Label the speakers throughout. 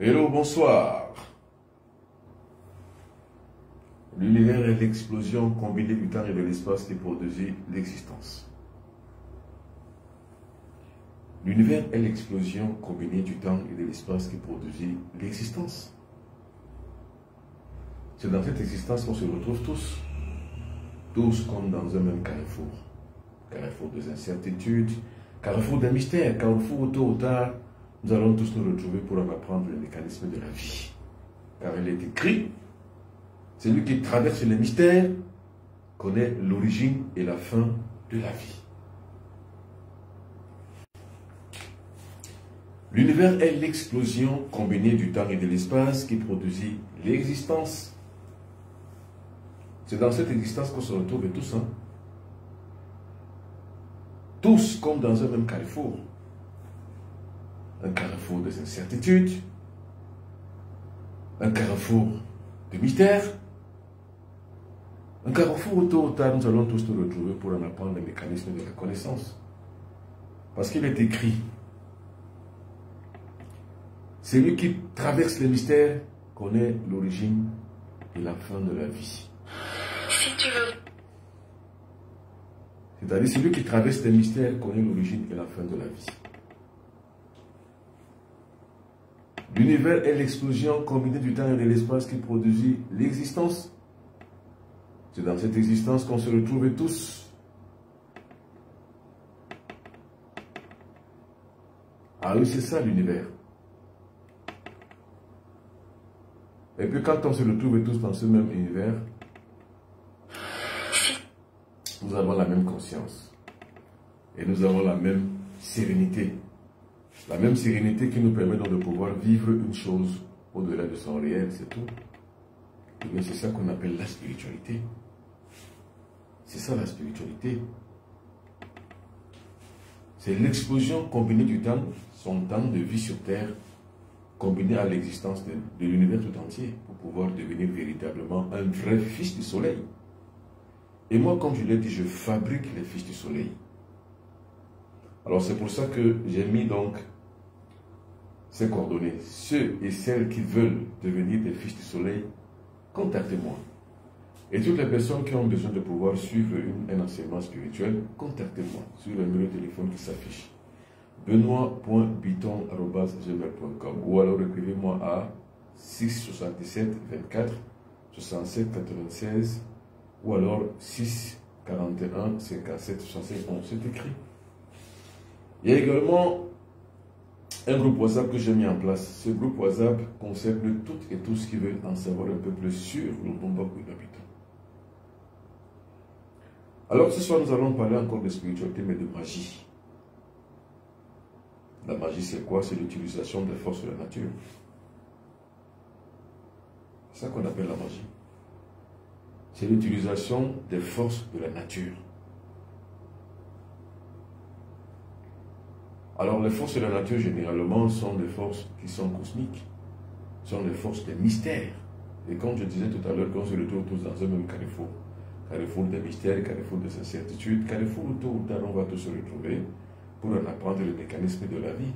Speaker 1: Hello, bonsoir. L'univers est l'explosion combinée du temps et de l'espace qui produit l'existence. L'univers est l'explosion combinée du temps et de l'espace qui produit l'existence. C'est dans cette existence qu'on se retrouve tous. Tous comme dans un même carrefour. Carrefour des incertitudes, carrefour des mystères, carrefour où tôt ou tard, nous allons tous nous retrouver pour en apprendre le mécanisme de la vie. Car il est écrit, celui qui traverse les mystères connaît l'origine et la fin de la vie. L'univers est l'explosion combinée du temps et de l'espace qui produit l'existence. C'est dans cette existence qu'on se retrouve tous, hein? Tous comme dans un même carrefour. Un carrefour des incertitudes, un carrefour de mystères, un carrefour où tôt ou tard nous allons tous nous retrouver pour en apprendre les mécanismes de la connaissance. Parce qu'il est écrit, celui qui traverse les mystères connaît l'origine et la fin de la vie.
Speaker 2: Si tu veux.
Speaker 1: C'est-à-dire celui qui traverse les mystères connaît l'origine et la fin de la vie. L'univers est l'explosion combinée du temps et de l'espace qui produit l'existence. C'est dans cette existence qu'on se retrouve tous. Ah oui, c'est ça l'univers. Et puis quand on se retrouve tous dans ce même univers, nous avons la même conscience. Et nous avons la même sérénité. La même sérénité qui nous permet donc de pouvoir vivre une chose au-delà de son réel, c'est tout. Et c'est ça qu'on appelle la spiritualité. C'est ça la spiritualité. C'est l'explosion combinée du temps, son temps de vie sur Terre, combiné à l'existence de l'univers tout entier, pour pouvoir devenir véritablement un vrai fils du soleil. Et moi, comme je l'ai dit, je fabrique les fils du soleil. Alors c'est pour ça que j'ai mis donc ces coordonnées. Ceux et celles qui veulent devenir des fils du soleil, contactez-moi. Et toutes les personnes qui ont besoin de pouvoir suivre un enseignement spirituel, contactez-moi sur le numéro de téléphone qui s'affiche. benoît.biton@gmail.com ou alors écrivez-moi à 677 24 67 96 ou alors 6 41 57 71. C'est écrit. Il y a également un groupe WhatsApp que j'ai mis en place. Ce groupe WhatsApp concerne toutes et tous qui veulent en savoir un peu plus sur le Bumbaku d'Habitant. Alors ce soir, nous allons parler encore de spiritualité, mais de magie. La magie, c'est quoi? C'est l'utilisation des forces de la nature. C'est ça qu'on appelle la magie. C'est l'utilisation des forces de la nature. Alors les forces de la nature, généralement, sont des forces qui sont cosmiques. Sont des forces des mystères. Et comme je disais tout à l'heure, qu'on se retrouve tous dans un même carrefour. Carrefour des mystères, carrefour des incertitudes, carrefour où tôt ou tard on va tous se retrouver pour en apprendre le mécanisme de la vie.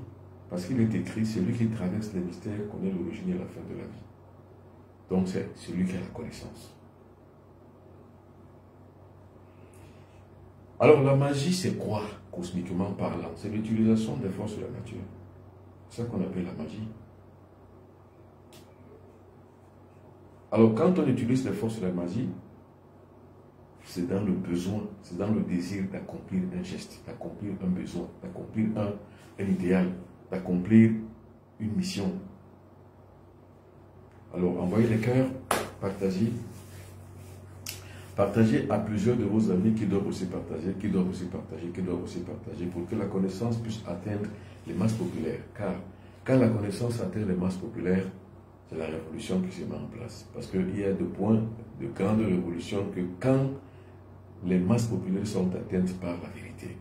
Speaker 1: Parce qu'il est écrit, celui qui traverse les mystères connaît l'origine et la fin de la vie. Donc c'est celui qui a la connaissance. Alors la magie, c'est quoi, cosmiquement parlant? C'est l'utilisation des forces de la nature. C'est ça qu'on appelle la magie. Alors quand on utilise les forces de la magie, c'est dans le besoin, c'est dans le désir d'accomplir un geste, d'accomplir un besoin, d'accomplir un idéal, d'accomplir une mission. Alors envoyez les cœurs, partagez. Partagez à plusieurs de vos amis qui doivent aussi partager, qui doivent aussi partager, qui doivent aussi partager, pour que la connaissance puisse atteindre les masses populaires. Car quand la connaissance atteint les masses populaires, c'est la révolution qui se met en place. Parce qu'il y a des points de grande révolution que quand les masses populaires sont atteintes par la vérité.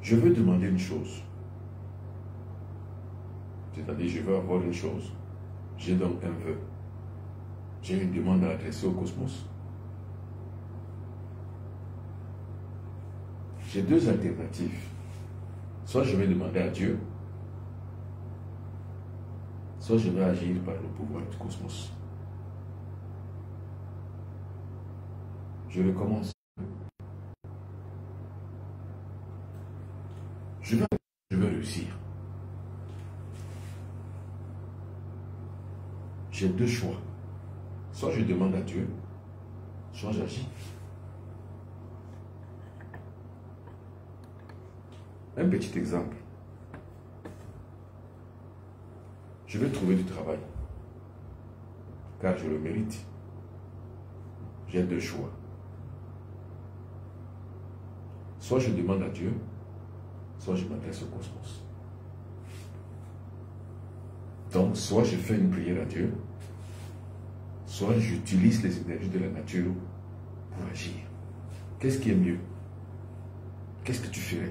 Speaker 1: Je veux demander une chose. C'est-à-dire, je veux avoir une chose. J'ai donc un vœu. J'ai une demande à adresser au cosmos. J'ai deux alternatives. soit je vais demander à Dieu, soit je vais agir par le pouvoir du cosmos. Je recommence. Je vais réussir. J'ai deux choix. Soit je demande à Dieu, soit j'agis. Un petit exemple. Je vais trouver du travail, car je le mérite. J'ai deux choix. Soit je demande à Dieu, soit je m'adresse au cosmos. Donc, soit je fais une prière à Dieu, soit j'utilise les énergies de la nature pour agir. Qu'est-ce qui est mieux? Qu'est-ce que tu ferais?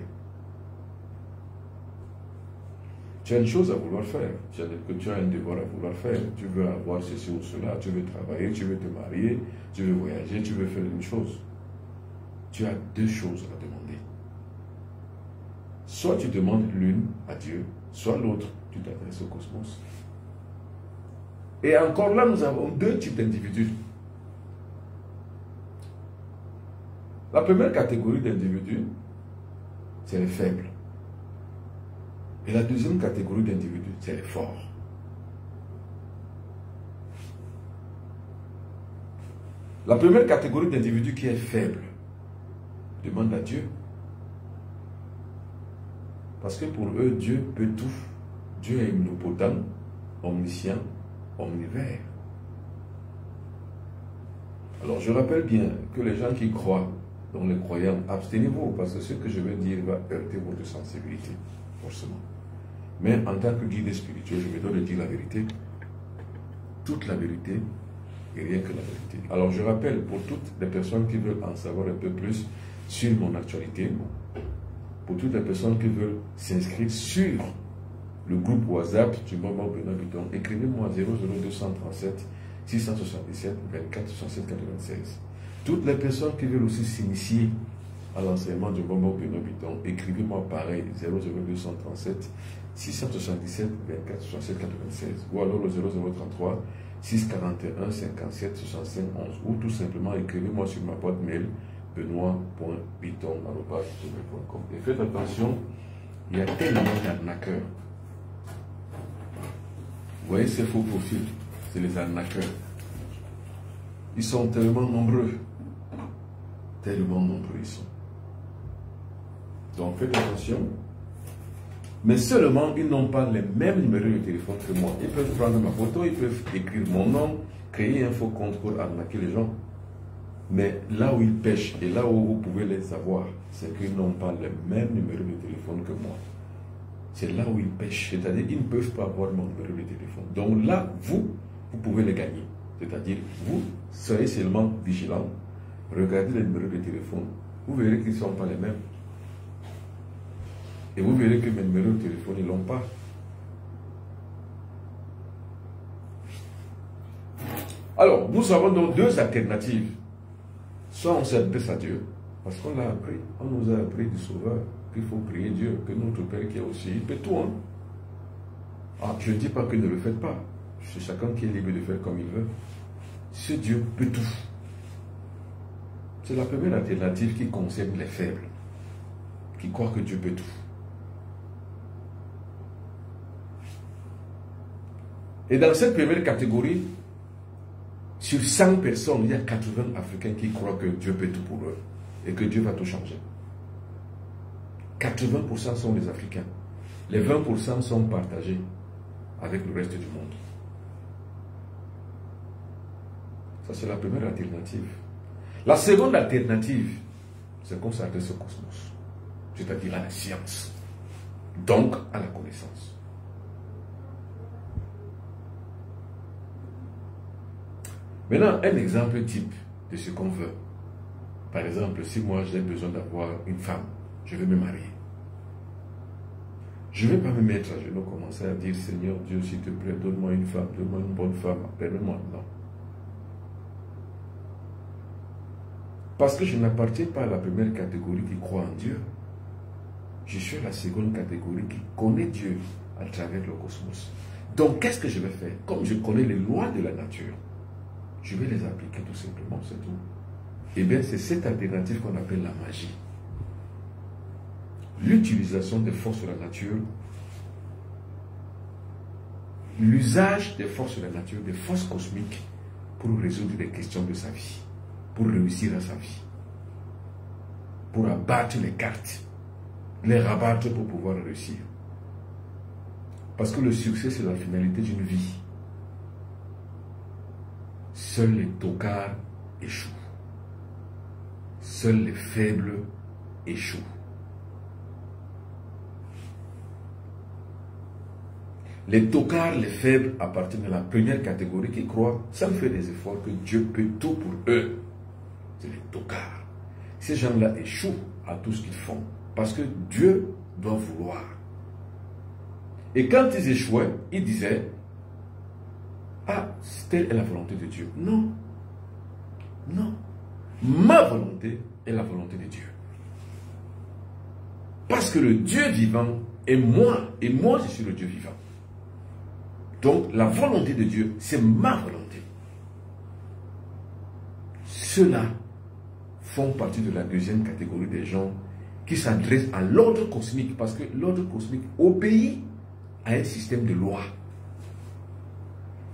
Speaker 1: Tu as une chose à vouloir faire, tu as un devoir à vouloir faire, tu veux avoir ceci ou cela, tu veux travailler, tu veux te marier, tu veux voyager, tu veux faire une chose. Tu as deux choses à demander. Soit tu demandes l'une à Dieu, soit l'autre, tu t'adresses au cosmos. Et encore là, nous avons deux types d'individus. La première catégorie d'individus, c'est les faibles. Et la deuxième catégorie d'individus, c'est les forts. La première catégorie d'individus qui est faible demande à Dieu. Parce que pour eux, Dieu peut tout. Dieu est omnipotent, omniscient, omnivore. Alors je rappelle bien que les gens qui croient, donc les croyants, abstenez-vous, parce que ce que je vais dire va heurter votre sensibilité, forcément. Mais en tant que guide spirituel, je me dois de dire la vérité, toute la vérité et rien que la vérité. Alors je rappelle pour toutes les personnes qui veulent en savoir un peu plus sur mon actualité, pour toutes les personnes qui veulent s'inscrire sur le groupe WhatsApp du Moment Benoît Bidon, écrivez-moi 00237 677 24 67 96. Toutes les personnes qui veulent aussi s'initier à l'enseignement du Moment Benoît Bidon, écrivez-moi pareil 00237 677 24 67 96 ou alors le 0033 641 57 65 11 ou tout simplement écrivez-moi sur ma boîte mail benoît.biton@gmail.com. Et faites attention, il y a tellement d'arnaqueurs. Vous voyez ces faux profils, c'est les arnaqueurs. Ils sont tellement nombreux. Tellement nombreux ils sont. Donc faites attention. Mais seulement, ils n'ont pas les mêmes numéros de téléphone que moi. Ils peuvent prendre ma photo, ils peuvent écrire mon nom, créer un faux compte pour arnaquer les gens. Mais là où ils pêchent et là où vous pouvez les savoir, c'est qu'ils n'ont pas le même numéro de téléphone que moi. C'est là où ils pêchent, c'est-à-dire qu'ils ne peuvent pas avoir mon numéro de téléphone. Donc là, vous pouvez les gagner. C'est-à-dire, vous serez seulement vigilant, regardez les numéros de téléphone, vous verrez qu'ils ne sont pas les mêmes. Et vous verrez que mes numéros de téléphone, ils ne l'ont pas. Alors, nous avons donc deux alternatives. Soit on s'adresse à Dieu, parce qu'on l'a appris, on nous a appris du Sauveur, qu'il faut prier Dieu, que notre Père qui est aussi, il peut tout. Hein? Ah, je ne dis pas que ne le faites pas. C'est chacun qui est libre de faire comme il veut. Ce Dieu peut tout. C'est la première alternative qui concerne les faibles, qui croient que Dieu peut tout. Et dans cette première catégorie, sur 100 personnes, il y a 80 Africains qui croient que Dieu peut tout pour eux et que Dieu va tout changer. 80% sont des Africains. Les 20% sont partagés avec le reste du monde. Ça, c'est la première alternative. La seconde alternative, c'est qu'on s'adresse au cosmos, c'est-à-dire à la science, donc à la connaissance. Maintenant, un exemple type de ce qu'on veut. Par exemple, si moi j'ai besoin d'avoir une femme, je vais me marier. Je ne vais pas me mettre à genoux, commencer à dire, Seigneur Dieu, s'il te plaît, donne-moi une femme, donne-moi une bonne femme, permets-moi. Non. Parce que je n'appartiens pas à la première catégorie qui croit en Dieu. Je suis la seconde catégorie qui connaît Dieu à travers le cosmos. Donc, qu'est-ce que je vais faire? Comme je connais les lois de la nature, je vais les appliquer tout simplement, c'est tout. Eh bien, c'est cette alternative qu'on appelle la magie. L'utilisation des forces de la nature, l'usage des forces de la nature, des forces cosmiques, pour résoudre les questions de sa vie, pour réussir à sa vie, pour abattre les cartes, les rabattre pour pouvoir réussir. Parce que le succès, c'est la finalité d'une vie. Seuls les tocards échouent. Seuls les faibles échouent. Les tocards, les faibles, appartiennent à la première catégorie qui croient, sans faire des efforts, que Dieu peut tout pour eux. C'est les tocards. Ces gens-là échouent à tout ce qu'ils font. Parce que Dieu doit vouloir. Et quand ils échouaient, ils disaient, ah, telle est la volonté de Dieu. Non. Non. Ma volonté est la volonté de Dieu. Parce que le Dieu vivant est moi. Et moi, je suis le Dieu vivant. Donc, la volonté de Dieu, c'est ma volonté. Ceux-là font partie de la deuxième catégorie des gens qui s'adressent à l'ordre cosmique. Parce que l'ordre cosmique obéit à un système de lois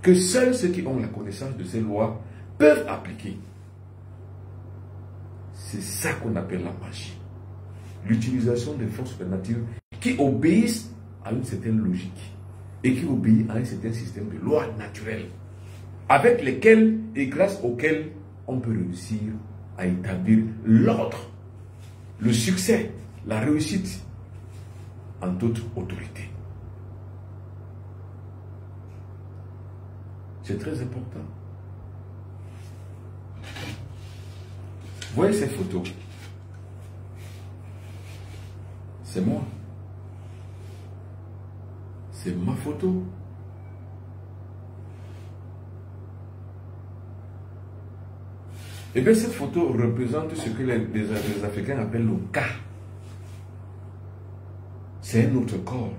Speaker 1: que seuls ceux qui ont la connaissance de ces lois peuvent appliquer. C'est ça qu'on appelle la magie. L'utilisation des forces de la nature qui obéissent à une certaine logique et qui obéissent à un certain système de lois naturelles avec lesquelles et grâce auxquelles on peut réussir à établir l'ordre, le succès, la réussite en toute autorité. C'est très important. Voyez ces photos. C'est moi. C'est ma photo. Et bien cette photo représente ce que les Africains appellent le Ka. C'est un autre corps.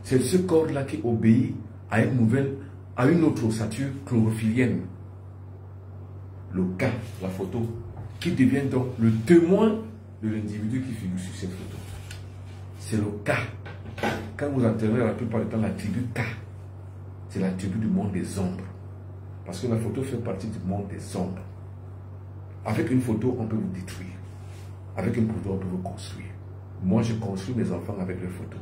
Speaker 1: C'est ce corps-là qui obéit à une autre ossature chlorophyllienne. Le cas, la photo, qui devient donc le témoin de l'individu qui figure sur cette photo. C'est le cas. Quand vous entendez la plupart du temps la tribu Ka, c'est la tribu du monde des ombres. Parce que la photo fait partie du monde des ombres. Avec une photo, on peut vous détruire. Avec une photo, on peut vous construire. Moi, je construis mes enfants avec les photos.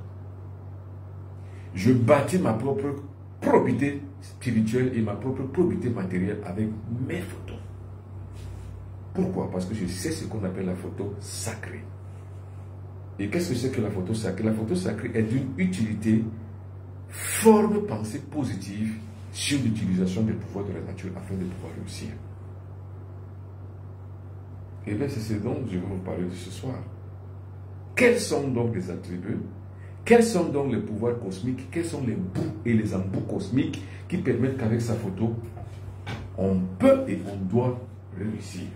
Speaker 1: Je bâtis ma propre probité spirituelle et ma propre probité matérielle avec mes photos. Pourquoi? Parce que je sais ce qu'on appelle la photo sacrée. Et qu'est-ce que c'est que la photo sacrée? La photo sacrée est d'une utilité, forme pensée positive sur l'utilisation des pouvoirs de la nature afin de pouvoir réussir. Et bien c'est ce dont je vais vous parler de ce soir. Quels sont donc les attributs? Quels sont donc les pouvoirs cosmiques? Quels sont les bouts et les embouts cosmiques qui permettent qu'avec sa photo, on peut et on doit réussir?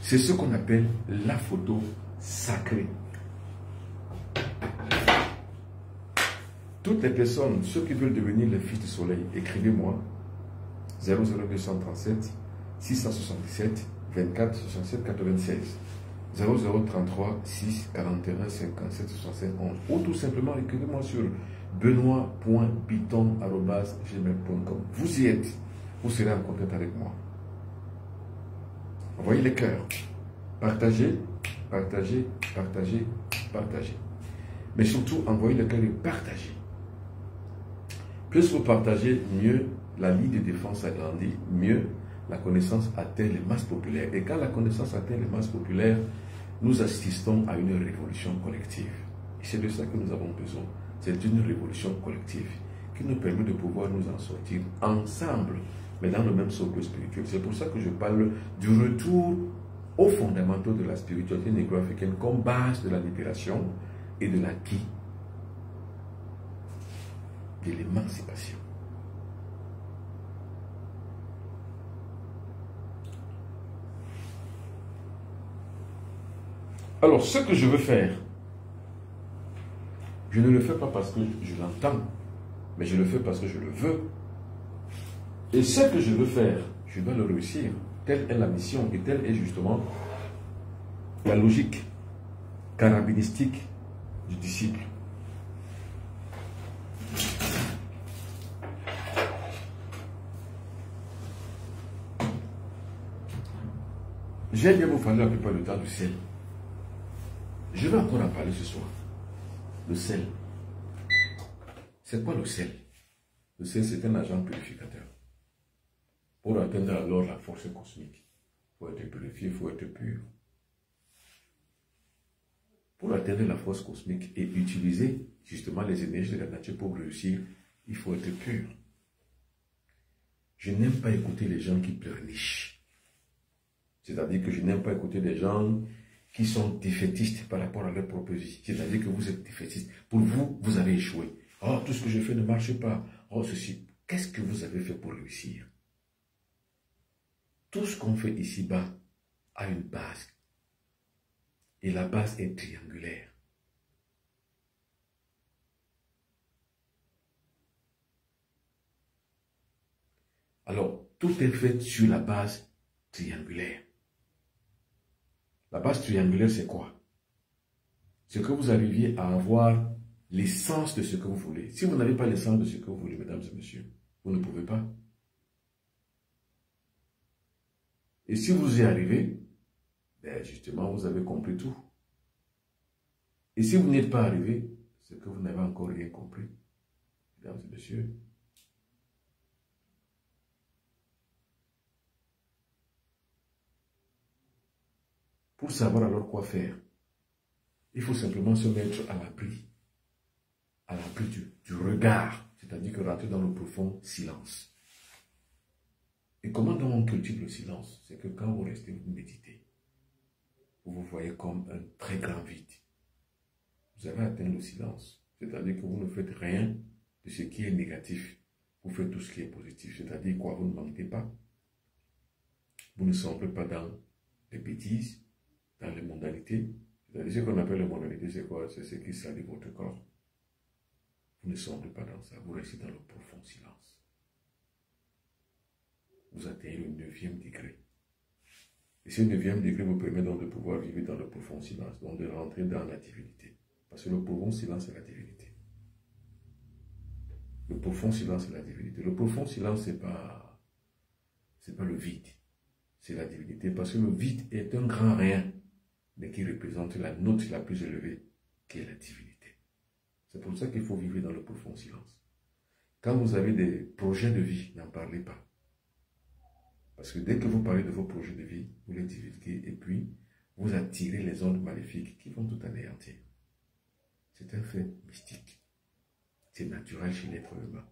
Speaker 1: C'est ce qu'on appelle la photo sacrée. Toutes les personnes, ceux qui veulent devenir les fils du soleil, écrivez-moi 00237 677 24 67 96. 0033 6 41 57 67 11 ou tout simplement écrivez-moi sur benoît.biton@gmail.com. Vous y êtes, vous serez en contact avec moi. Envoyez les cœurs, partagez, partagez, partagez, partagez. Mais surtout, envoyez les cœurs et partagez. Plus vous partagez, mieux la ligne de défense agrandit, mieux la connaissance atteint les masses populaires. Et quand la connaissance atteint les masses populaires, nous assistons à une révolution collective. Et c'est de ça que nous avons besoin. C'est une révolution collective qui nous permet de pouvoir nous en sortir ensemble, mais dans le même socle spirituel. C'est pour ça que je parle du retour aux fondamentaux de la spiritualité négro-africaine comme base de la libération et de l'acquis de l'émancipation. Alors, ce que je veux faire, je ne le fais pas parce que je l'entends, mais je le fais parce que je le veux. Et ce que je veux faire, je dois le réussir. Telle est la mission et telle est justement la logique carabinistique du disciple. J'aime bien vous parler la plupart du temps du sel. Je vais encore en parler ce soir. Le sel. C'est quoi le sel? Le sel, c'est un agent purificateur. Pour atteindre alors la force cosmique, il faut être purifié, il faut être pur. Pour atteindre la force cosmique et utiliser justement les énergies de la nature pour réussir, il faut être pur. Je n'aime pas écouter les gens qui pleurnichent. C'est-à-dire que je n'aime pas écouter les gens qui sont défaitistes par rapport à leur propre vie. C'est-à-dire que vous êtes défaitiste. Pour vous, vous avez échoué. Oh, tout ce que je fais ne marche pas. Oh, ceci. Qu'est-ce que vous avez fait pour réussir? Tout ce qu'on fait ici-bas a une base. Et la base est triangulaire. Alors, tout est fait sur la base triangulaire. La base triangulaire, c'est quoi? C'est que vous arriviez à avoir l'essence de ce que vous voulez. Si vous n'avez pas l'essence de ce que vous voulez, mesdames et messieurs, vous ne pouvez pas. Et si vous y arrivez, ben justement, vous avez compris tout. Et si vous n'êtes pas arrivé, c'est que vous n'avez encore rien compris, mesdames et messieurs. Pour savoir alors quoi faire, il faut simplement se mettre à l'abri du regard, c'est-à-dire que rentrer dans le profond silence. Et comment donc on cultive le silence? C'est que quand vous restez, vous méditez, vous vous voyez comme un très grand vide. Vous avez atteint le silence, c'est-à-dire que vous ne faites rien de ce qui est négatif, vous faites tout ce qui est positif, c'est-à-dire quoi? Vous ne mentez pas, vous ne sombrez pas dans les bêtises, dans les mondanités. C'est-à-dire ce qu'on appelle les mondanités, c'est quoi? C'est ce qui salit votre corps. Vous ne sombrez pas dans ça, vous restez dans le profond silence. Vous atteignez le 9e degré. Et ce 9e degré vous permet donc de pouvoir vivre dans le profond silence, donc de rentrer dans la divinité. Parce que le profond silence, c'est la divinité. Le profond silence, c'est la divinité. Le profond silence, c'est pas le vide, c'est la divinité. Parce que le vide est un grand rien, mais qui représente la note la plus élevée, qui est la divinité. C'est pour ça qu'il faut vivre dans le profond silence. Quand vous avez des projets de vie, n'en parlez pas. Parce que dès que vous parlez de vos projets de vie, vous les divulguez et puis vous attirez les ondes maléfiques qui vont tout anéantir. C'est un fait mystique. C'est naturel chez l'être humain.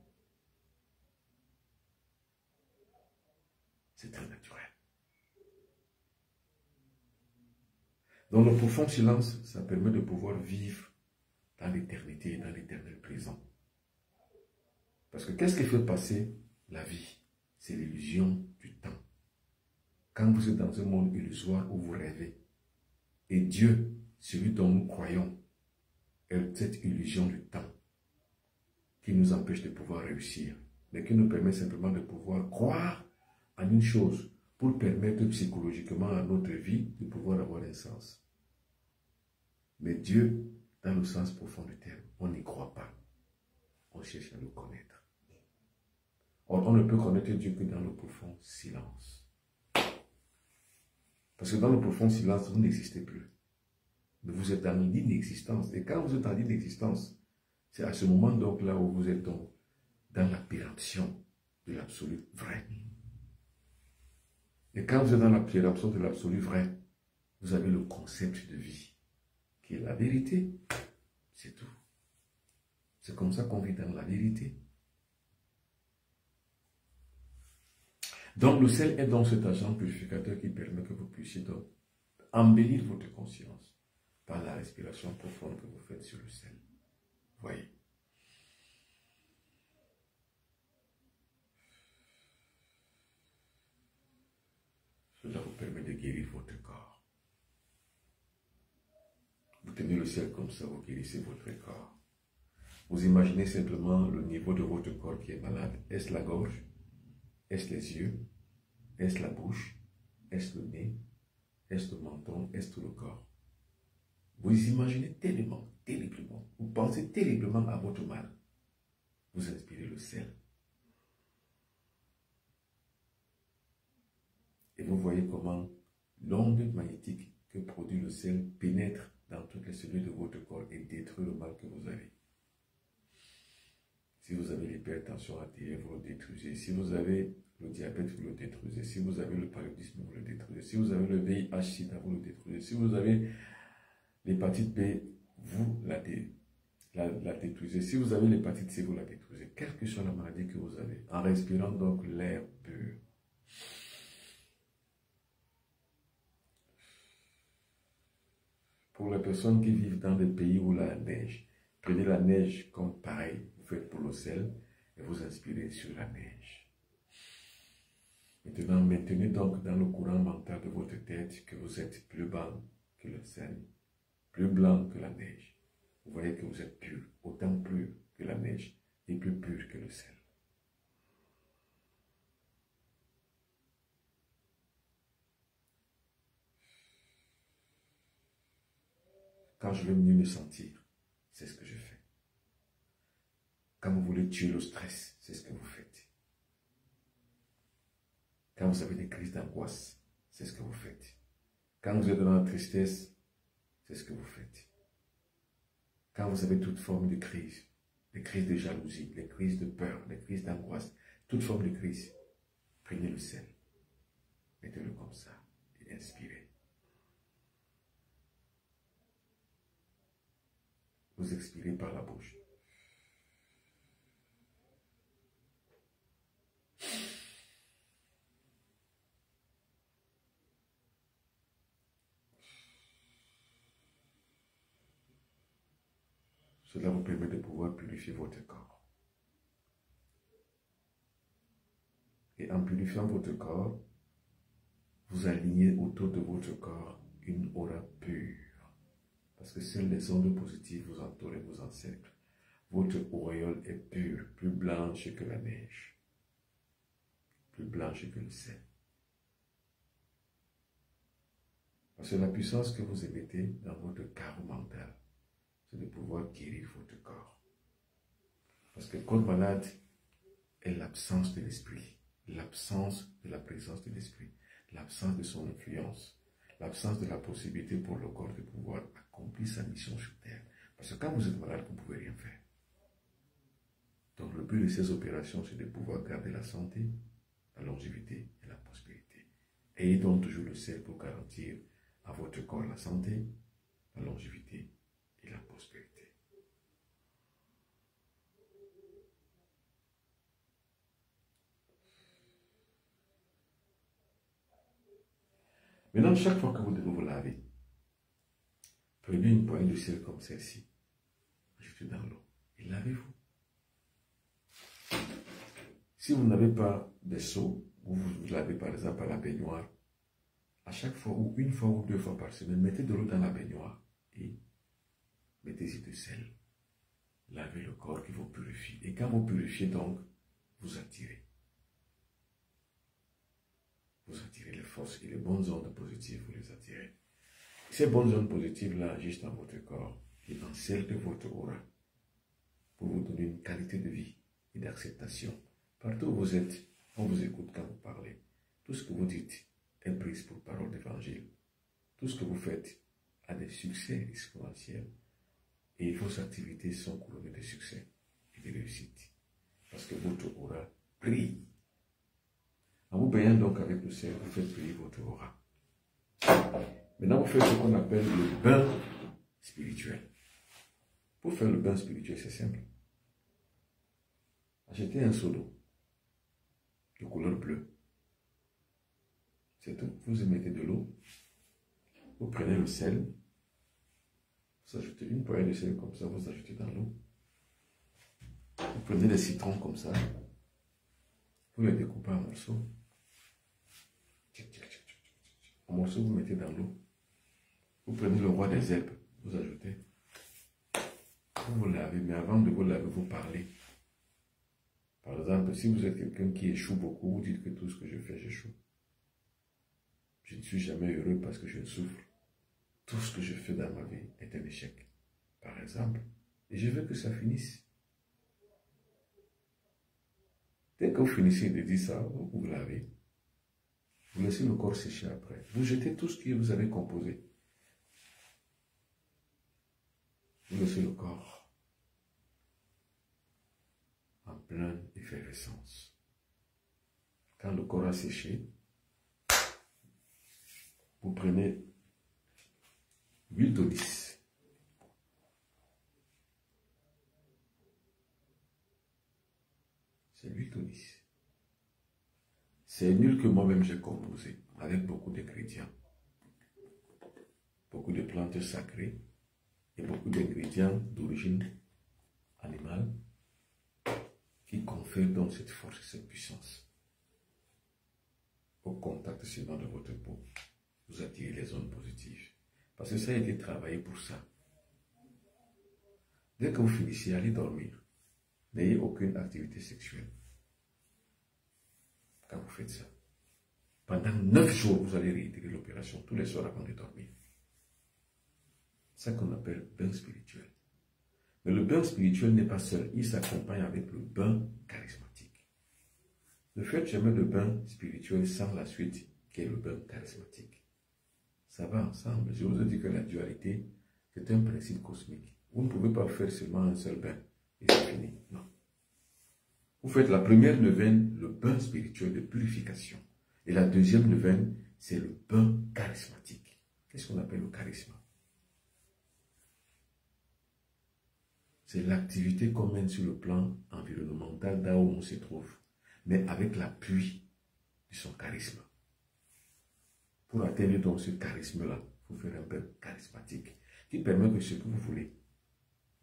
Speaker 1: C'est très naturel. Dans le profond silence, ça permet de pouvoir vivre dans l'éternité et dans l'éternel présent. Parce que qu'est-ce qui fait passer la vie? C'est l'illusion du temps. Quand vous êtes dans un monde illusoire où vous rêvez, et Dieu, celui dont nous croyons, est cette illusion du temps qui nous empêche de pouvoir réussir, mais qui nous permet simplement de pouvoir croire en une chose pour permettre psychologiquement à notre vie de pouvoir avoir un sens. Mais Dieu, dans le sens profond du terme, on n'y croit pas. On cherche à le connaître. Or, on ne peut connaître Dieu que dans le profond silence. Parce que dans le profond silence, vous n'existez plus. Mais vous êtes dans l'inexistence. Et quand vous êtes dans l'inexistence, c'est à ce moment donc là où vous êtes donc dans la péremption de l'absolu vrai. Et quand vous êtes dans la péremption de l'absolu vrai, vous avez le concept de vie, qui est la vérité. C'est tout. C'est comme ça qu'on vit dans la vérité. Donc le sel est donc cet agent purificateur qui permet que vous puissiez donc embellir votre conscience par la respiration profonde que vous faites sur le sel. Voyez. Cela vous permet de guérir votre corps. tenez le sel comme ça, vous guérissez votre corps. Vous imaginez simplement le niveau de votre corps qui est malade. Est-ce la gorge? Est-ce les yeux? Est-ce la bouche? Est-ce le nez? Est-ce le menton? Est-ce tout le corps? Vous imaginez tellement, terriblement. Vous pensez terriblement à votre mal. Vous inspirez le sel. Et vous voyez comment l'onde magnétique que produit le sel pénètre dans toutes les cellules de votre corps et détruit le mal que vous avez. Si vous avez l'hypertension artérielle, vous le détruisez. Si vous avez le diabète, vous le détruisez. Si vous avez le paludisme, vous le détruisez. Si vous avez le VIH-Sida, vous le détruisez. Si vous avez l'hépatite B, vous la détruisez. Si vous avez l'hépatite C, vous la détruisez. Quelle que soit la maladie que vous avez, en respirant donc l'air pur. Pour les personnes qui vivent dans des pays où la neige, prenez la neige comme pareil, vous faites pour le sel et vous inspirez sur la neige. Maintenant, maintenez donc dans le courant mental de votre tête que vous êtes plus blanc que le sel, plus blanc que la neige. Vous voyez que vous êtes pur, autant pur que la neige et plus pur que le sel. Quand je veux mieux me sentir, c'est ce que je fais. Quand vous voulez tuer le stress, c'est ce que vous faites. Quand vous avez des crises d'angoisse, c'est ce que vous faites. Quand vous êtes dans la tristesse, c'est ce que vous faites. Quand vous avez toute forme de crise, les crises de jalousie, les crises de peur, les crises d'angoisse, toute forme de crise, prenez le sel, mettez-le comme ça et inspirez. Vous expirez par la bouche. Cela vous permet de pouvoir purifier votre corps. Et en purifiant votre corps, vous alignez autour de votre corps une aura pure. Parce que seules les ondes positives vous entourent et vous encerclent. Votre auréole est pure, plus blanche que la neige, plus blanche que le sel. Parce que la puissance que vous émettez dans votre carreau mental, c'est de pouvoir guérir votre corps. Parce que le corps malade est l'absence de l'esprit, l'absence de la présence de l'esprit, l'absence de son influence, l'absence de la possibilité pour le corps de pouvoir accomplir sa mission sur terre. Parce que quand vous êtes malade, vous ne pouvez rien faire. Donc le but de ces opérations, c'est de pouvoir garder la santé, la longévité et la prospérité. Ayez donc toujours le sel pour garantir à votre corps la santé, la longévité et la prospérité. Maintenant, chaque fois que vous devez vous laver, prenez une poignée de sel comme celle-ci, ajoutez dans l'eau et lavez-vous. Si vous n'avez pas de seau, vous vous lavez par exemple à la baignoire, à chaque fois ou une fois ou deux fois par semaine, mettez de l'eau dans la baignoire et mettez-y du sel. Lavez le corps qui vous purifie. Et quand vous purifiez donc, vous attirez. Vous attirez les forces et les bonnes ondes positives, vous les attirez. Ces bonnes ondes positives-là agissent dans votre corps et encerclent votre aura pour vous donner une qualité de vie et d'acceptation. Partout où vous êtes, on vous écoute quand vous parlez. Tout ce que vous dites est pris pour parole d'évangile. Tout ce que vous faites a des succès exponentiels et vos activités sont couronnées de succès et de réussite. Parce que votre aura brille. En vous baignant donc avec le sel, vous faites briller votre aura. Maintenant, vous faites ce qu'on appelle le bain spirituel. Pour faire le bain spirituel, c'est simple. Achetez un seau d'eau de couleur bleue. C'est tout. Vous y mettez de l'eau. Vous prenez le sel. Vous ajoutez une poignée de sel comme ça, vous ajoutez dans l'eau. Vous prenez des citrons comme ça. Vous les découpez en morceaux. En morceaux, vous mettez dans l'eau. Vous prenez le roi des herbes. vous ajoutez. Vous vous lavez, mais avant de vous laver, vous parlez. Par exemple, si vous êtes quelqu'un qui échoue beaucoup, vous dites que tout ce que je fais, j'échoue. Je ne suis jamais heureux parce que je souffre. Tout ce que je fais dans ma vie est un échec, par exemple. Et je veux que ça finisse. Dès que vous finissez de dire ça, vous vous lavez. Vous laissez le corps sécher après. Vous jetez tout ce que vous avez composé. Vous laissez le corps en pleine effervescence. Quand le corps a séché, vous prenez l'huile d'olive. C'est l'huile d'olive. C'est une huile que moi-même j'ai composée avec beaucoup d'ingrédients. Beaucoup de plantes sacrées et beaucoup d'ingrédients d'origine animale qui confèrent donc cette force et cette puissance. Au contact seulement de votre peau, vous attirez les ondes positives. Parce que ça a été travaillé pour ça. Dès que vous finissez, allez dormir. N'ayez aucune activité sexuelle. Quand vous faites ça. Pendant 9 jours, vous allez réitérer l'opération tous les soirs avant de dormir. C'est ça qu'on appelle bain spirituel. Mais le bain spirituel n'est pas seul. Il s'accompagne avec le bain charismatique. Ne faites jamais le bain spirituel sans la suite, qui est le bain charismatique. Ça va ensemble. Je vous ai dit que la dualité, c'est un principe cosmique. Vous ne pouvez pas faire seulement un seul bain et c'est fini. Non. Vous faites la première neuvaine, le bain spirituel de purification. Et la deuxième neuvaine, c'est le bain charismatique. Qu'est-ce qu'on appelle le charisme? C'est l'activité qu'on mène sur le plan environnemental là où on se trouve, mais avec l'appui de son charisme. Pour atteindre donc ce charisme-là, il faut faire un bain charismatique qui permet que ce que vous voulez,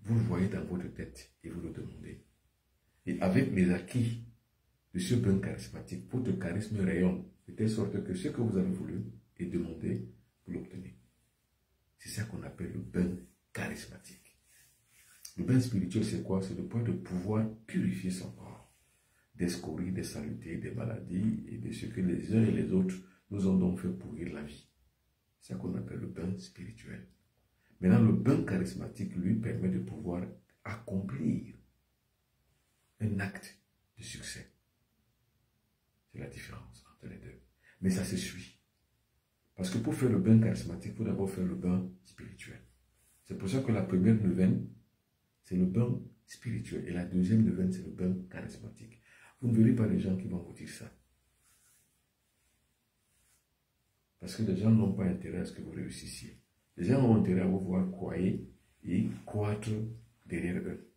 Speaker 1: vous le voyez dans votre tête et vous le demandez. Et avec les acquis de ce bain charismatique, votre charisme rayonne de telle sorte que ce que vous avez voulu et demandé, vous l'obtenez. C'est ça qu'on appelle le bain charismatique. Le bain spirituel, c'est quoi? C'est le point de pouvoir purifier son corps des scories, des saletés, des maladies et de ce que les uns et les autres nous ont donc fait pourrir la vie. C'est ça qu'on appelle le bain spirituel. Maintenant, le bain charismatique, lui, permet de pouvoir accomplir un acte de succès. C'est la différence entre les deux. Mais ça se suit. Parce que pour faire le bain charismatique, il faut d'abord faire le bain spirituel. C'est pour ça que la première neuvaine, c'est le bain spirituel. Et la deuxième neuvaine, c'est le bain charismatique. Vous ne verrez pas les gens qui vont vous dire ça. Parce que les gens n'ont pas intérêt à ce que vous réussissiez. Les gens ont intérêt à vous voir croyer et croître derrière eux.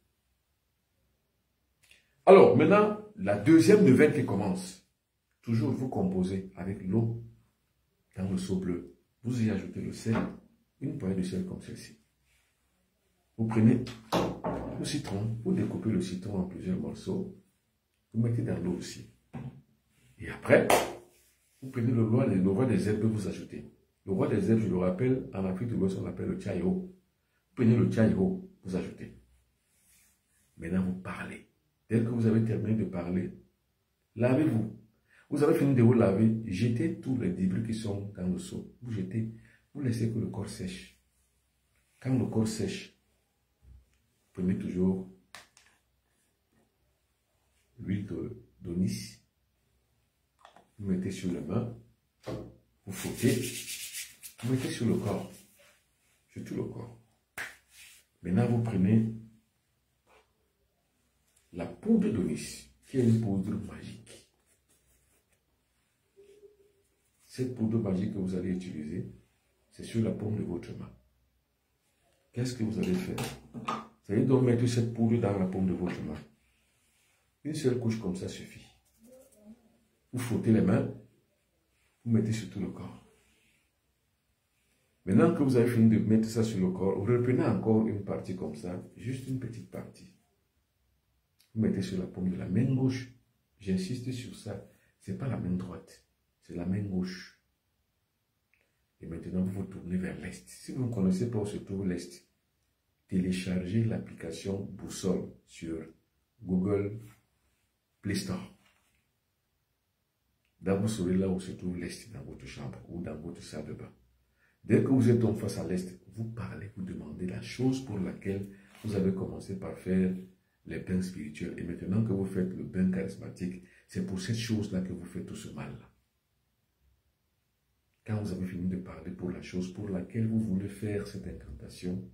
Speaker 1: Alors, maintenant, la deuxième neuvaine qui commence. Toujours vous composez avec l'eau dans le seau bleu. Vous y ajoutez le sel, une poignée de sel comme celle-ci. Vous prenez le citron, vous découpez le citron en plusieurs morceaux, vous mettez dans l'eau aussi. Et après, vous prenez le roi des herbes que vous ajoutez. Le roi des herbes, je le rappelle, en Afrique de l'Ouest, on l'appelle le tchaïho. Vous prenez le tchaïho, vous ajoutez. Maintenant, vous parlez. Dès que vous avez terminé de parler, lavez-vous. Vous avez fini de vous laver, jetez tous les débris qui sont dans le seau. Vous jetez, vous laissez que le corps sèche. Quand le corps sèche, prenez toujours l'huile d'anis. Vous mettez sur les mains, vous frottez, vous mettez sur le corps, sur tout le corps. Maintenant, vous prenez la poudre d'anis, qui est une poudre magique. Cette poudre magique que vous allez utiliser, c'est sur la paume de votre main. Qu'est-ce que vous allez faire? Vous allez donc mettre cette poudre dans la paume de votre main. Une seule couche comme ça suffit. Vous frottez les mains, vous mettez sur tout le corps. Maintenant que vous avez fini de mettre ça sur le corps, vous reprenez encore une partie comme ça, juste une petite partie. Vous mettez sur la paume de la main gauche. J'insiste sur ça, ce n'est pas la main droite, c'est la main gauche. Et maintenant, vous vous tournez vers l'Est. Si vous ne connaissez pas où se trouve l'Est, téléchargez l'application Boussole sur Google Play Store. Là, vous saurez là où se trouve l'Est dans votre chambre ou dans votre salle de bain. Dès que vous êtes en face à l'Est, vous parlez, vous demandez la chose pour laquelle vous avez commencé par faire les bains spirituels. Et maintenant que vous faites le bain charismatique, c'est pour cette chose-là que vous faites tout ce mal-là. Quand vous avez fini de parler pour la chose pour laquelle vous voulez faire cette incantation,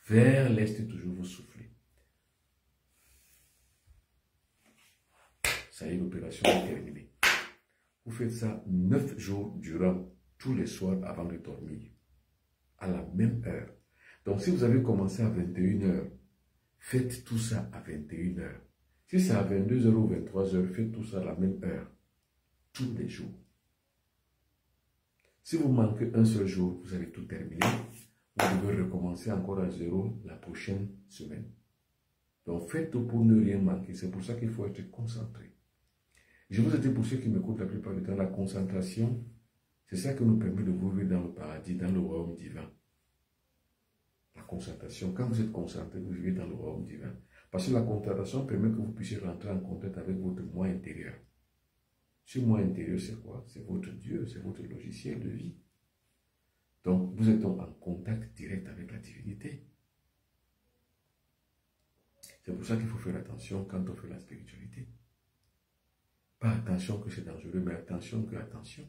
Speaker 1: vers l'Est, toujours vous soufflez. Ça y est, l'opération est terminée. Vous faites ça 9 jours durant, tous les soirs avant de dormir, à la même heure. Donc, si vous avez commencé à 21 h, faites tout ça à 21 h. Si c'est à 22 h ou 23 h, faites tout ça à la même heure, tous les jours. Si vous manquez un seul jour, vous avez tout terminé. Vous devez recommencer encore à zéro la prochaine semaine. Donc, faites tout pour ne rien manquer. C'est pour ça qu'il faut être concentré. Je vous ai dit pour ceux qui m'écoutent la plupart du temps, la concentration, c'est ça qui nous permet de vivre dans le paradis, dans le royaume divin. La concentration, quand vous êtes concentré, vous vivez dans le royaume divin. Parce que la concentration permet que vous puissiez rentrer en contact avec votre moi intérieur. Ce moi intérieur, c'est quoi? C'est votre Dieu, c'est votre logiciel de vie. Donc, vous êtes donc en contact direct avec la divinité. C'est pour ça qu'il faut faire attention quand on fait la spiritualité. Pas attention que c'est dangereux, mais attention que, attention,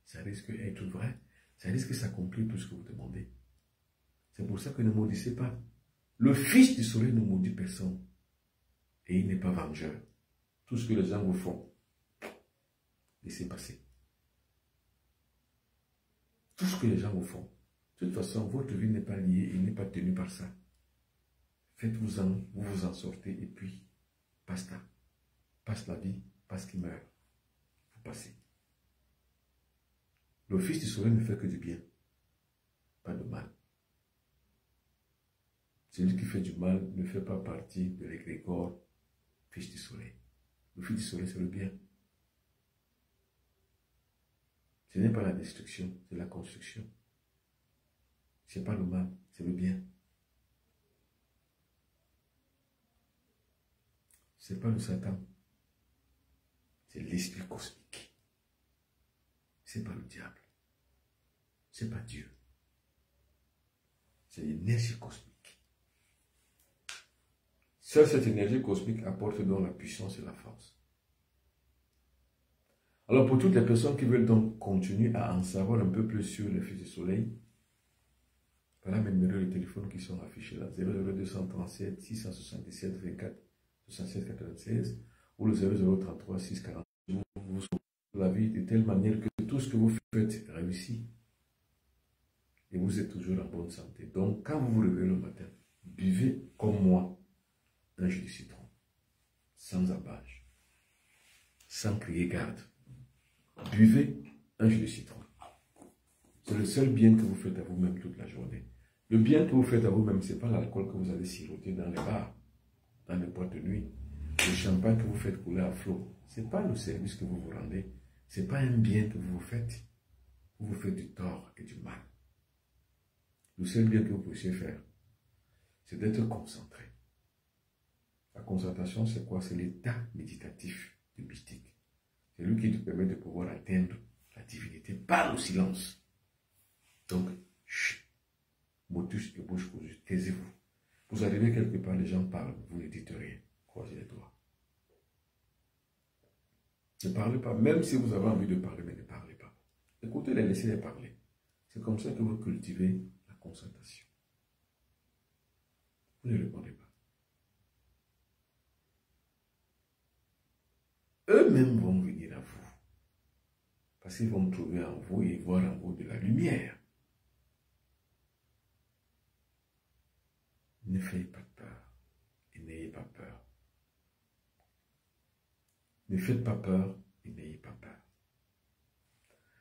Speaker 1: ça risque d'être vrai. Ça risque de s'accomplir tout ce que vous demandez. C'est pour ça que ne maudissez pas. Le Fils du Soleil ne maudit personne. Et il n'est pas vengeur. Tout ce que les gens vous font, laissez passer. Tout ce que les gens vous font. De toute façon, votre vie n'est pas liée, il n'est pas tenu par ça. Faites-vous-en, vous vous en sortez et puis, basta. Passe la vie, passe qui meurt. Vous passez. Le Fils du Soleil ne fait que du bien, pas de mal. Celui qui fait du mal ne fait pas partie de l'égrégore Fils du Soleil. Le Fils du Soleil, c'est le bien. Ce n'est pas la destruction, c'est la construction. Ce n'est pas le mal, c'est le bien. Ce n'est pas le Satan, c'est l'esprit cosmique. Ce n'est pas le diable, ce n'est pas Dieu. C'est l'énergie cosmique. Seule cette énergie cosmique apporte donc la puissance et la force. Alors pour toutes les personnes qui veulent donc continuer à en savoir un peu plus sur le Fils du Soleil, voilà mes numéros de téléphone qui sont affichés là, 00237 677 24 67 96 ou le 0033 640. Vous sauvez la vie de telle manière que tout ce que vous faites réussit. Et vous êtes toujours en bonne santé. Donc quand vous vous réveillez le matin, buvez comme moi un jus de citron, sans embâche, sans crier garde. Buvez un jus de citron. C'est le seul bien que vous faites à vous-même toute la journée. Le bien que vous faites à vous-même, ce n'est pas l'alcool que vous allez siroter dans les bars, dans les boîtes de nuit. Le champagne que vous faites couler à flot. Ce n'est pas le service que vous vous rendez. Ce n'est pas un bien que vous vous faites. Vous vous faites du tort et du mal. Le seul bien que vous puissiez faire, c'est d'être concentré. La concentration, c'est quoi? C'est l'état méditatif du mystique. C'est lui qui te permet de pouvoir atteindre la divinité par le silence. Donc, chut, motus et bouche cousue, taisez-vous. Vous arrivez quelque part, les gens parlent, vous ne dites rien. Croisez les doigts. Ne parlez pas, même si vous avez envie de parler, mais ne parlez pas. Écoutez-les, laissez-les parler. C'est comme ça que vous cultivez la concentration. Vous ne répondez pas. Eux-mêmes vont venir à vous. Parce qu'ils vont trouver en vous et voir en vous de la lumière. Ne faites pas peur et n'ayez pas peur. Ne faites pas peur et n'ayez pas peur.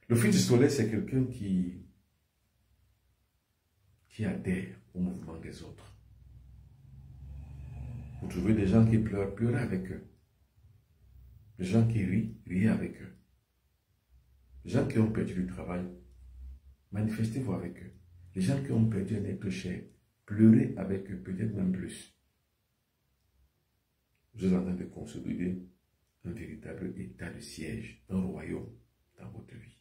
Speaker 1: Le Fils du Soleil, c'est quelqu'un qui adhère au mouvement des autres. Vous trouvez des gens qui pleurent, pleurez avec eux. Des gens qui rient, riez avec eux. Des gens qui ont perdu du travail, Manifestez-vous avec eux. Les gens qui ont perdu un être cher, pleurez avec eux, peut-être même plus. Vous êtes en train de consolider un véritable état de siège, un royaume dans votre vie.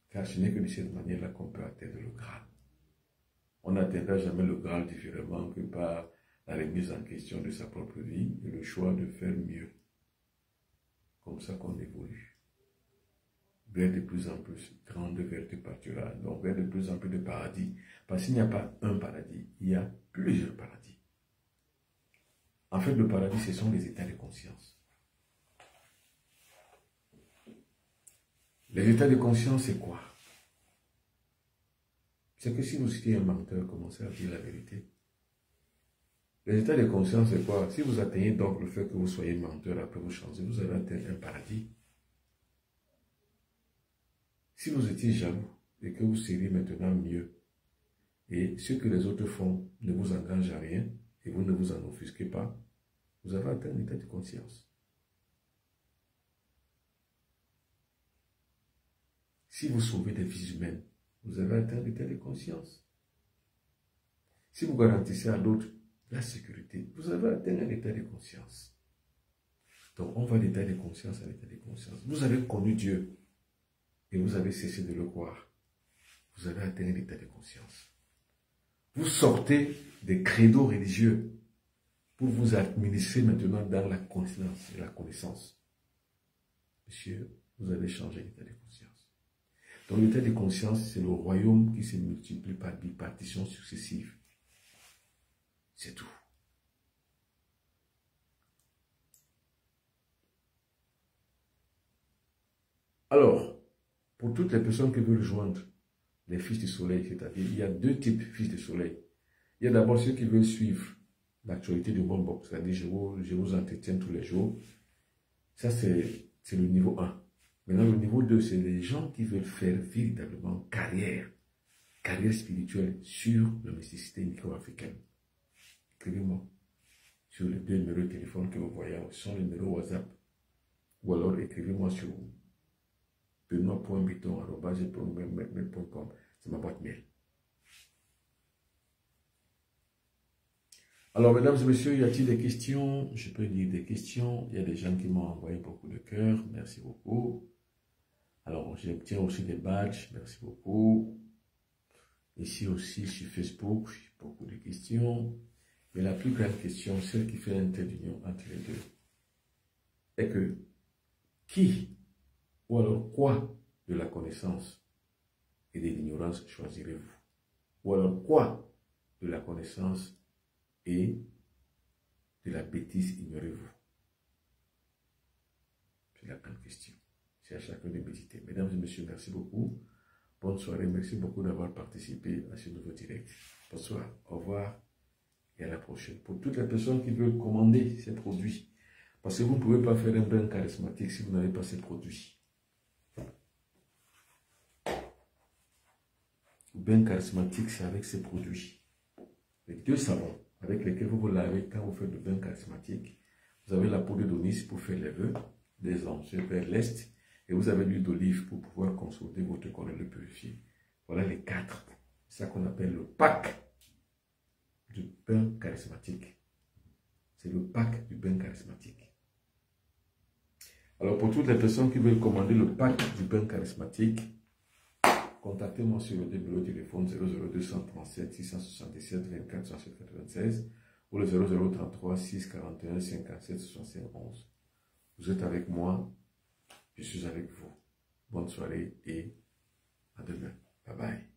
Speaker 1: Car ce n'est que de cette manière-là qu'on peut atteindre le Graal. On n'atteindra jamais le Graal différemment que par la remise en question de sa propre vie et le choix de faire mieux. Comme ça qu'on évolue. Vers de plus en plus grande vertu pâturage, donc vers de plus en plus de paradis. Parce qu'il n'y a pas un paradis, il y a plusieurs paradis. En fait, le paradis, ce sont les états de conscience. Les états de conscience, c'est quoi? C'est que si vous étiez un menteur, commencez à dire la vérité. Les états de conscience, c'est quoi? Si vous atteignez donc le fait que vous soyez menteur, après vous changez, vous avez atteint un paradis. Si vous étiez jaloux et que vous seriez maintenant mieux, et ce que les autres font ne vous engage à rien, et vous ne vous en offusquez pas, vous avez atteint un état de conscience. Si vous sauvez des vies humaines, vous avez atteint un état de conscience. Si vous garantissez à d'autres la sécurité, vous avez atteint un état de conscience. Donc on va d'état de conscience à l'état de conscience. Vous avez connu Dieu et vous avez cessé de le croire. Vous avez atteint un état de conscience. Vous sortez des credos religieux pour vous administrer maintenant dans la conscience et la connaissance. Monsieur, vous avez changé d'état de conscience. Donc l'état de conscience, c'est le royaume qui se multiplie par bipartitions successives. C'est tout. Alors, pour toutes les personnes qui veulent rejoindre les fils du soleil, c'est-à-dire, il y a deux types de fils du soleil. Il y a d'abord ceux qui veulent suivre l'actualité du bon box, c'est-à-dire je vous entretiens tous les jours. Ça, c'est le niveau 1. Maintenant, le niveau 2, c'est les gens qui veulent faire véritablement carrière spirituelle sur la mysticité micro-africaine. Écrivez-moi sur les 2 numéros de téléphone que vous voyez, ce sont les numéros WhatsApp. Ou alors écrivez-moi sur benoît.biton@gmail.com. C'est ma boîte mail. Alors, mesdames et messieurs, y a-t-il des questions? Je peux lire des questions. Il y a des gens qui m'ont envoyé beaucoup de cœurs. Merci beaucoup. Alors, j'obtiens aussi des badges. Merci beaucoup. Ici aussi, sur Facebook, j'ai beaucoup de questions. Mais la plus grande question, celle qui fait un trait d'union entre les deux, est que qui, ou alors quoi, de la connaissance et de l'ignorance choisirez-vous? Ou alors quoi, de la connaissance et de la bêtise ignorez-vous? C'est la grande question. C'est à chacun de méditer. Mesdames et messieurs, merci beaucoup. Bonne soirée. Merci beaucoup d'avoir participé à ce nouveau direct. Bonsoir. Au revoir. Et à la prochaine. Pour toutes les personnes qui veulent commander ces produits, parce que vous ne pouvez pas faire un bain charismatique si vous n'avez pas ces produits. Le bain charismatique, c'est avec ces produits. Les 2 savons avec lesquels vous vous lavez quand vous faites le bain charismatique. Vous avez la poudre d'onis pour faire les vœux, des anges vers l'est, et vous avez l'huile d'olive pour pouvoir consolider votre corps et le purifier. Voilà les 4. C'est ça qu'on appelle le pack du bain charismatique. C'est le pack du bain charismatique. Alors pour toutes les personnes qui veulent commander le pack du bain charismatique, contactez-moi sur le numéro de téléphone 00237 677 24 96 ou le 0033 641 57 71. Vous êtes avec moi, je suis avec vous. Bonne soirée et à demain. Bye bye.